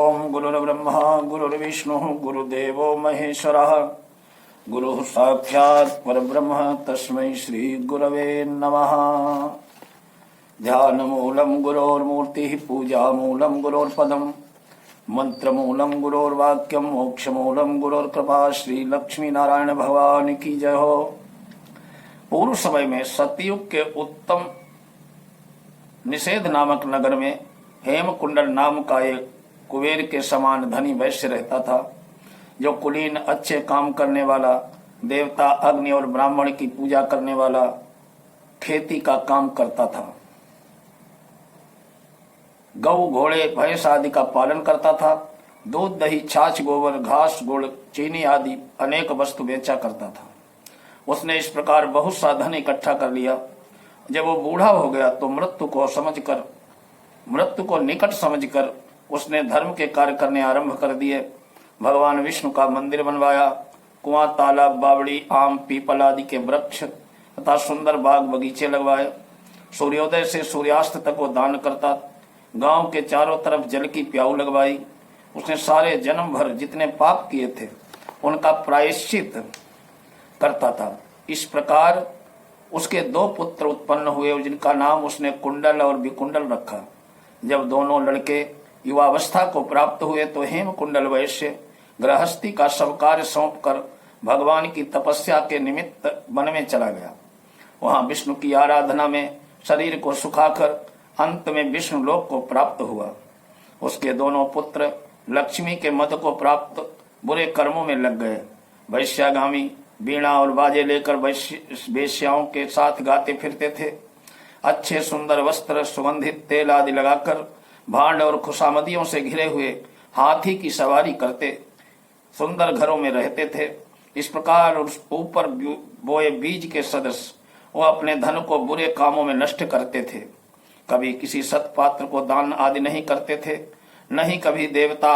ओम गुरुर्ब्रह्मा गुरुर्विष्णु गुरुदेवो महेश्वरः गुरुः साक्षात् परब्रह्म तस्मै श्री गुरवे नमः। ध्यानमूलं गुरोर्मूर्तिः पूजामूलं गुरोर्पदम् मंत्रमूलं गुरोर्वाक्यं मोक्षमूलं गुरोर्कृपा। श्री लक्ष्मी नारायण भगवान की जय हो। पूर्व समय में सतयुग के उत्तम निषेध नामक नगर में हेमकुंडल नाम का एक कुबेर के समान धनी वैश्य रहता था, जो कुलीन अच्छे काम करने वाला, देवता अग्नि और ब्राह्मण की पूजा करने वाला, खेती का काम करता था, गौ घोड़े भैंस आदि का पालन करता था, दूध दही छाछ गोबर घास गुड़ चीनी आदि अनेक वस्तु बेचा करता था। उसने इस प्रकार बहुत सा धन इकट्ठा कर लिया। जब वो बूढ़ा हो गया तो मृत्यु को निकट समझकर उसने धर्म के कार्य करने आरंभ कर दिए। भगवान विष्णु का मंदिर बनवाया, कुआं तालाब बावड़ी आम पीपल आदि के वृक्ष तथा सुंदर बाग बगीचे लगवाए। सूर्योदय से सूर्यास्त तक वो दान करता। गांव के चारों तरफ जल की प्याऊ लगवाई। उसने सारे जन्म भर जितने पाप किए थे उनका प्रायश्चित करता था। इस प्रकार उसके दो पुत्र उत्पन्न हुए, जिनका नाम उसने कुंडल और विकुंडल रखा। जब दोनों लड़के युवावस्था को प्राप्त हुए तो हेमकुंडल वैश्य गृहस्थी का सब कार्य सौंप कर भगवान की तपस्या के निमित्त वन में चला गया। वहां विष्णु की आराधना में शरीर को सुखाकर अंत में विष्णु लोक को प्राप्त हुआ। उसके दोनों पुत्र लक्ष्मी के मद को प्राप्त बुरे कर्मों में लग गए। वैश्यागामी वीणा और बाजे लेकर वेश्याओं के साथ गाते फिरते थे। अच्छे सुंदर वस्त्र सुगंधित तेल आदि लगाकर भांड और खुशामदियों से घिरे हुए हाथी की सवारी करते सुंदर घरों में रहते थे। इस प्रकार उस ऊपर बोए बीज के सदस्य वो अपने धन को बुरे कामों में नष्ट करते थे। कभी किसी सत्पात्र को दान आदि नहीं करते थे, न ही कभी देवता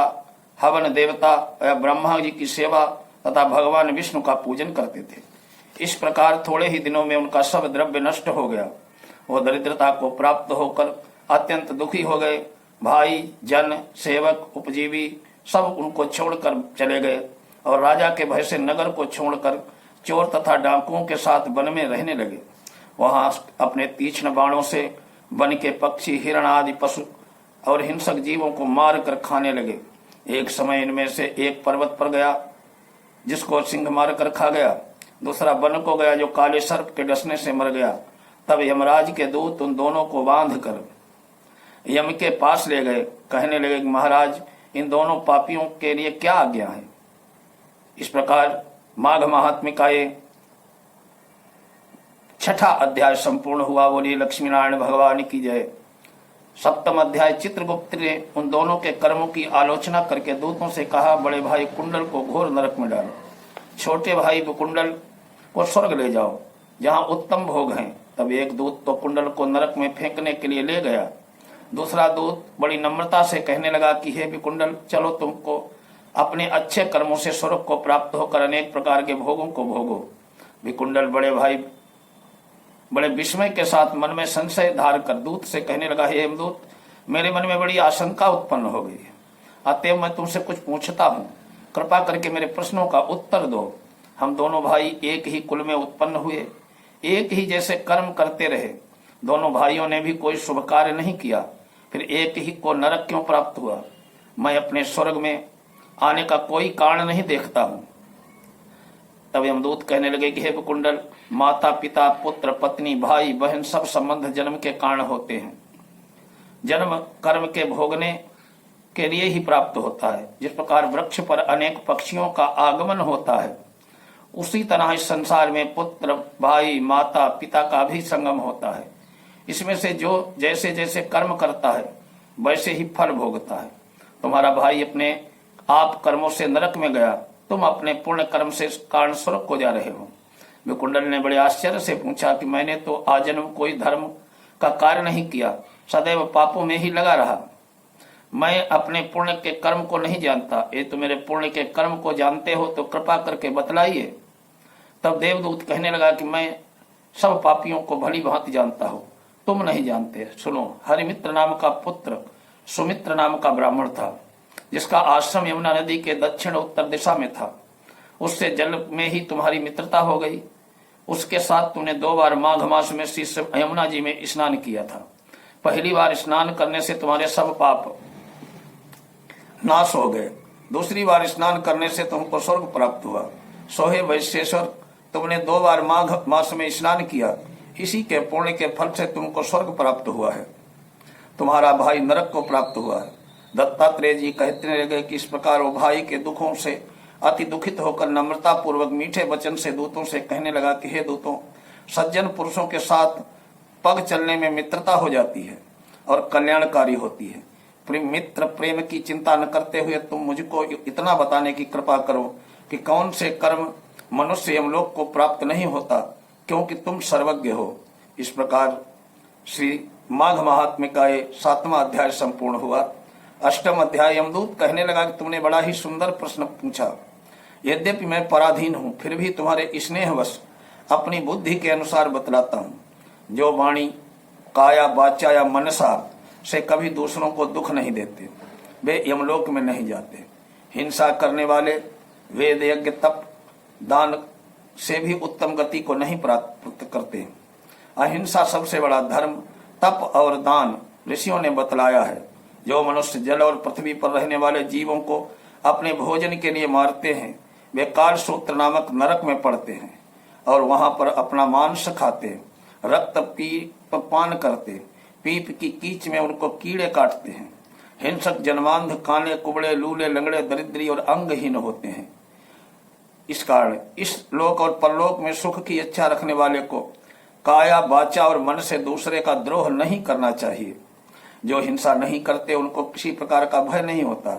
हवन देवता या ब्रह्मा जी की सेवा तथा भगवान विष्णु का पूजन करते थे। इस प्रकार थोड़े ही दिनों में उनका सब द्रव्य नष्ट हो गया। वो दरिद्रता को प्राप्त होकर अत्यंत दुखी हो गए। भाई जन सेवक उपजीवी सब उनको छोड़कर चले गए और राजा के भय से नगर को छोड़कर चोर तथा डाकुओं के साथ वन में रहने लगे। वहां अपने तीक्ष्ण बाणों से वन के पक्षी हिरण आदि पशु और हिंसक जीवों को मार कर खाने लगे। एक समय इनमें से एक पर्वत पर गया जिसको सिंह मार कर खा गया। दूसरा वन को गया जो काले सर्प के डसने से मर गया। तब यमराज के दूत उन दोनों को बांध कर यम के पास ले गए। कहने लगे कि महाराज, इन दोनों पापियों के लिए क्या आज्ञा है। इस प्रकार माघ महात्म्य का ये छठा अध्याय संपूर्ण हुआ। बोलिए लक्ष्मी नारायण भगवान की जय। सप्तम अध्याय चित्रगुप्त ने उन दोनों के कर्मों की आलोचना करके दूतों से कहा, बड़े भाई कुंडल को घोर नरक में डालो, छोटे भाई कुंडल को स्वर्ग ले जाओ जहां उत्तम भोग हैं। तब एक दूत तो कुंडल को नरक में फेंकने के लिए ले गया। दूसरा दूत बड़ी नम्रता से कहने लगा कि हे विकुंडल, चलो तुमको अपने अच्छे कर्मों से स्वर्ग को प्राप्त होकर अनेक प्रकार के भोगों को भोगो। विकुंडल बड़े भाई बड़े विस्मय के साथ मन में संशय धार कर दूत से कहने लगा, हे हेमदूत, मेरे मन में बड़ी आशंका उत्पन्न हो गई है, अतएव मैं तुमसे कुछ पूछता हूँ, कृपा करके मेरे प्रश्नों का उत्तर दो। हम दोनों भाई एक ही कुल में उत्पन्न हुए, एक ही जैसे कर्म करते रहे। दोनों भाइयों ने भी कोई शुभ कार्य नहीं किया, फिर एक ही को नरक क्यों प्राप्त हुआ। मैं अपने स्वर्ग में आने का कोई कारण नहीं देखता हूँ। तब यमदूत कहने लगे कि हे विकुंडल, माता पिता पुत्र पत्नी भाई बहन सब संबंध जन्म के कारण होते हैं। जन्म कर्म के भोगने के लिए ही प्राप्त होता है। जिस प्रकार वृक्ष पर अनेक पक्षियों का आगमन होता है, उसी तरह इस संसार में पुत्र भाई माता पिता का भी संगम होता है। इसमें से जो जैसे जैसे कर्म करता है वैसे ही फल भोगता है। तुम्हारा भाई अपने आप कर्मों से नरक में गया, तुम अपने पुण्य कर्म से कारण स्वर्ग को जा रहे हो। विकुंडल ने बड़े आश्चर्य से पूछा कि मैंने तो आजन्म कोई धर्म का कार्य नहीं किया, सदैव पापों में ही लगा रहा। मैं अपने पुण्य के कर्म को नहीं जानता। ये तो मेरे पुण्य के कर्म को जानते हो तो कृपा करके बतलाइए। तब देवदूत कहने लगा कि मैं सब पापियों को भली भांति जानता हूँ, तुम नहीं जानते। सुनो, हरिमित्र नाम का पुत्र सुमित्र नाम का ब्राह्मण था। जिसका आश्रम यमुना नदी के दक्षिण उत्तर दिशा में था, उससे जल में ही तुम्हारी मित्रता हो गई। उसके साथ तुमने 2 बार माघ मास में श्री यमुना जी में स्नान किया था। पहली बार स्नान करने से तुम्हारे सब पाप नाश हो गए। दूसरी बार स्नान करने से तुमको स्वर्ग प्राप्त हुआ। सोहे वैश्वेश्वर, तुमने 2 बार माघ मास में स्नान किया, इसी के पुण्य के फल से तुमको स्वर्ग प्राप्त हुआ है। तुम्हारा भाई नरक को प्राप्त हुआ है। दत्तात्रेय जी कहते लगे कि इस प्रकार वो भाई के दुखों से अति दुखित होकर नम्रता पूर्वक मीठे वचन से दूतों से कहने लगा कि हे दूतों, सज्जन पुरुषों के साथ पग चलने में मित्रता हो जाती है और कल्याणकारी होती है। मित्र प्रेम की चिंता न करते हुए तुम मुझको इतना बताने की कृपा करो कि कौन से कर्म मनुष्य यमलोक को प्राप्त नहीं होता, क्योंकि तुम सर्वज्ञ हो। इस प्रकार श्री माघ महात्म्य का 7वां अध्याय संपूर्ण हुआ। 8वां अध्याय यमदूत कहने लगा कि तुमने बड़ा ही सुंदर प्रश्न पूछा। यद्यपि मैं पराधीन हूं, फिर भी तुम्हारे स्नेहवश अपनी बुद्धि के अनुसार बतलाता हूं। जो वाणी, काया, वाचा या मनसा से कभी दूसरों को दुख नहीं देते, वे यमलोक में नहीं जाते। हिंसा करने वाले वेद, यज्ञ, तप, दान से भी उत्तम गति को नहीं प्राप्त करते। अहिंसा सबसे बड़ा धर्म, तप और दान ऋषियों ने बतलाया है। जो मनुष्य जल और पृथ्वी पर रहने वाले जीवों को अपने भोजन के लिए मारते हैं, वे कालसूत्र नामक नरक में पड़ते हैं और वहां पर अपना मांस खाते, रक्त पीप पान करते, पीप की कीच में उनको कीड़े काटते हैं। हिंसक जन्मांध, काने, कुबड़े, लूले, लंगड़े, दरिद्री और अंगहीन होते हैं। इस कारण इस लोक और परलोक में सुख की इच्छा रखने वाले को काया, वाचा और मन से दूसरे का द्रोह नहीं करना चाहिए। जो हिंसा नहीं करते उनको किसी प्रकार का भय नहीं होता।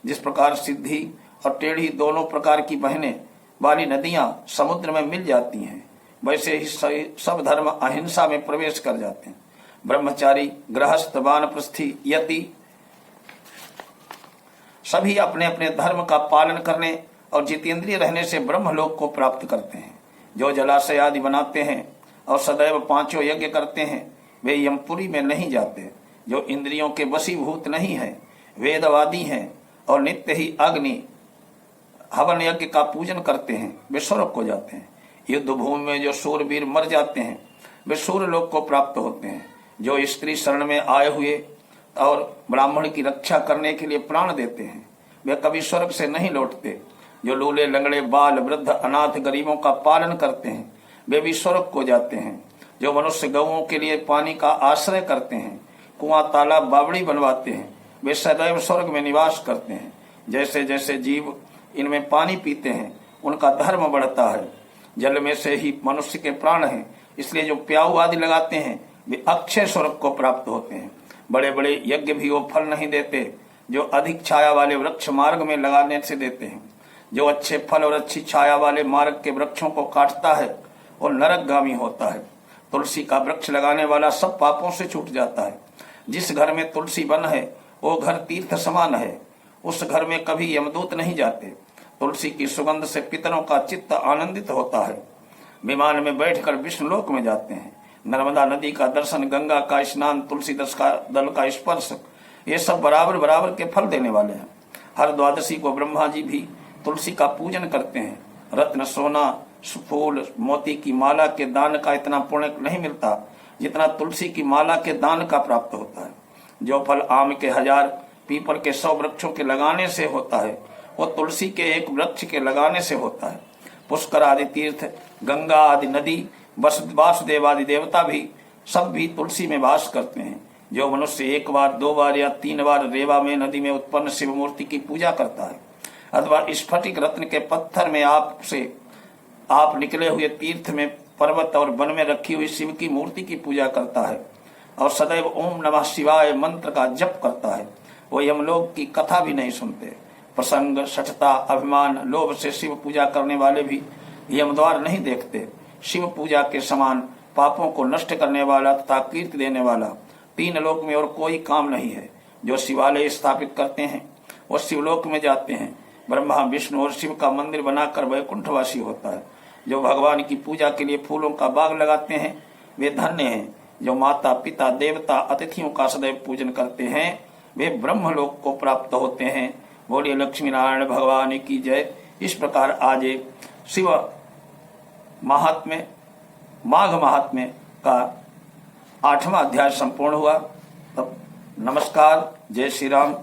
जिस प्रकार सीधी और टेढ़ी दोनों प्रकार की बहने वाली नदियां समुद्र में मिल जाती हैं, वैसे ही सब धर्म अहिंसा में प्रवेश कर जाते हैं। ब्रह्मचारी, गृहस्थ, वानप्रस्थी, यति सभी अपने अपने धर्म का पालन करने और जितेंद्रिय रहने से ब्रह्मलोक को प्राप्त करते हैं। जो जलाशय आदि बनाते हैं और सदैव 5 यज्ञ करते हैं, वे यमपुरी में नहीं जाते। जो इंद्रियों के वशीभूत नहीं है, वेदवादी हैं और नित्य ही अग्नि हवन यज्ञ का पूजन करते हैं, वे स्वर्ग को जाते हैं। युद्ध भूमि में जो शूरवीर मर जाते हैं, वे सूर्यलोक को प्राप्त होते हैं। जो स्त्री शरण में आए हुए और ब्राह्मण की रक्षा करने के लिए प्राण देते हैं, वे कभी स्वर्ग से नहीं लौटते। जो लूले, लंगड़े, बाल, वृद्ध, अनाथ, गरीबों का पालन करते हैं, वे भी स्वर्ग को जाते हैं। जो मनुष्य गौओं के लिए पानी का आश्रय करते हैं, कुआं, तालाब, बावड़ी बनवाते हैं, वे सदैव स्वर्ग में निवास करते हैं। जैसे जैसे जीव इनमें पानी पीते हैं, उनका धर्म बढ़ता है। जल में से ही मनुष्य के प्राण हैं, इसलिए जो प्याऊ आदि लगाते हैं, वे अक्षय स्वर्ग को प्राप्त होते हैं। बड़े बड़े यज्ञ भी वो फल नहीं देते जो अधिक छाया वाले वृक्ष मार्ग में लगाने से देते हैं। जो अच्छे फल और अच्छी छाया वाले मार्ग के वृक्षों को काटता है, वो नरकगामी होता है। तुलसी का वृक्ष लगाने वाला सब पापों से छूट जाता है। जिस घर में तुलसी वन है, वो घर तीर्थ समान है। उस घर में कभी यमदूत नहीं जाते। तुलसी की सुगंध से पितरों का चित्त आनंदित होता है। विमान में बैठकर विष्णुलोक में जाते हैं। नर्मदा नदी का दर्शन, गंगा का स्नान, तुलसी दल का स्पर्श, ये सब बराबर बराबर के फल देने वाले हैं। हर द्वादशी को ब्रह्मा जी भी तुलसी का पूजन करते हैं। रत्न, सोना, फूल, मोती की माला के दान का इतना पुण्य नहीं मिलता जितना तुलसी की माला के दान का प्राप्त होता है। जो फल आम के 1000, पीपल के 100 वृक्षों के लगाने से होता है, वो तुलसी के एक वृक्ष के लगाने से होता है। पुष्कर आदि तीर्थ, गंगा आदि नदी, वासुदेव आदि देवता भी सब भी तुलसी में वास करते हैं। जो मनुष्य 1 बार, 2 बार या 3 बार रेवा में नदी में उत्पन्न शिव मूर्ति की पूजा करता है, अथवा स्फटिक रत्न के पत्थर में आप निकले हुए तीर्थ में, पर्वत और वन में रखी हुई शिव की मूर्ति की पूजा करता है और सदैव ओम नमः शिवाय मंत्र का जप करता है, वो यमलोक की कथा भी नहीं सुनते। प्रसंग, शठता, अभिमान, लोभ से शिव पूजा करने वाले भी यमद्वार नहीं देखते। शिव पूजा के समान पापों को नष्ट करने वाला तथा कीर्ति देने वाला 3 लोक में और कोई काम नहीं है। जो शिवालय स्थापित करते हैं, वो शिवलोक में जाते हैं। ब्रह्मा, विष्णु और शिव का मंदिर बनाकर वैकुंठवासी होता है। जो भगवान की पूजा के लिए फूलों का बाग लगाते हैं, वे धन्य हैं। जो माता, पिता, देवता, अतिथियों का सदैव पूजन करते हैं, वे ब्रह्मलोक को प्राप्त होते हैं बोलिए लक्ष्मी नारायण भगवान की जय। इस प्रकार आज शिव महात्म्य माघ महात्म्य का 8वां अध्याय संपूर्ण हुआ। तब नमस्कार, जय श्री राम।